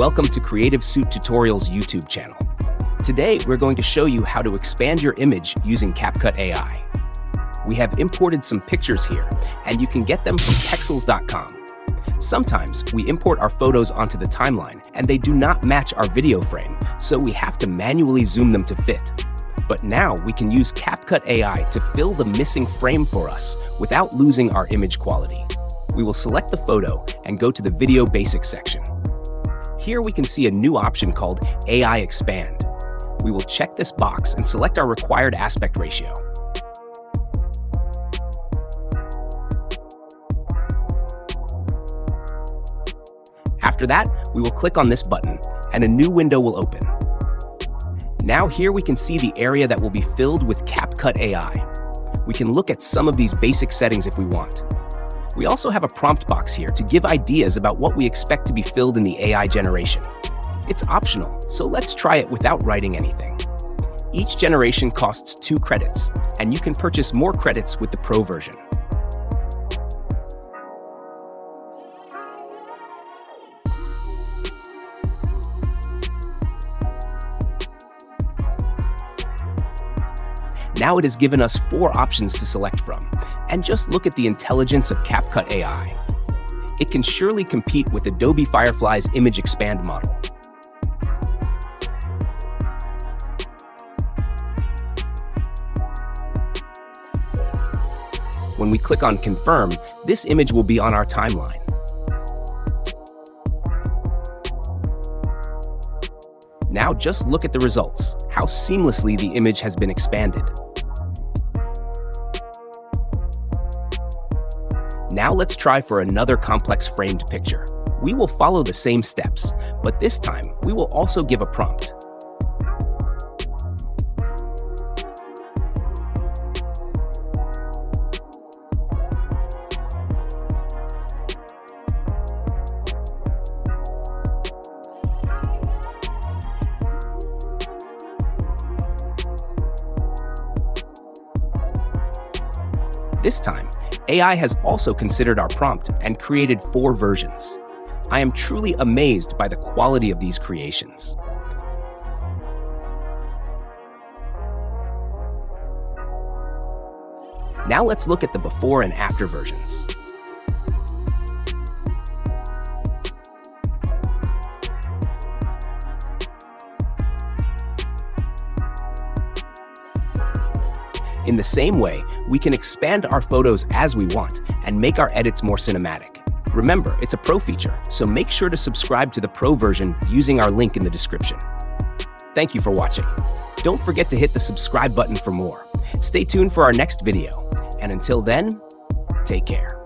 Welcome to Creative Suit Tutorials YouTube channel. Today, we're going to show you how to expand your image using CapCut AI. We have imported some pictures here, and you can get them from pexels.com. Sometimes we import our photos onto the timeline, and they do not match our video frame, so we have to manually zoom them to fit. But now we can use CapCut AI to fill the missing frame for us without losing our image quality. We will select the photo and go to the Video Basics section. Here we can see a new option called AI Expand. We will check this box and select our required aspect ratio. After that, we will click on this button and a new window will open. Now here we can see the area that will be filled with CapCut AI. We can look at some of these basic settings if we want. We also have a prompt box here to give ideas about what we expect to be filled in the AI generation. It's optional, so let's try it without writing anything. Each generation costs 2 credits, and you can purchase more credits with the Pro version. Now it has given us 4 options to select from, and just look at the intelligence of CapCut AI. It can surely compete with Adobe Firefly's Image Expand model. When we click on Confirm, this image will be on our timeline. Now just look at the results, how seamlessly the image has been expanded. Now let's try for another complex framed picture. We will follow the same steps, but this time we will also give a prompt. This time, AI has also considered our prompt and created 4 versions. I am truly amazed by the quality of these creations. Now let's look at the before and after versions. In the same way, we can expand our photos as we want and make our edits more cinematic. Remember, it's a Pro feature, so make sure to subscribe to the Pro version using our link in the description. Thank you for watching. Don't forget to hit the subscribe button for more. Stay tuned for our next video, and until then, take care.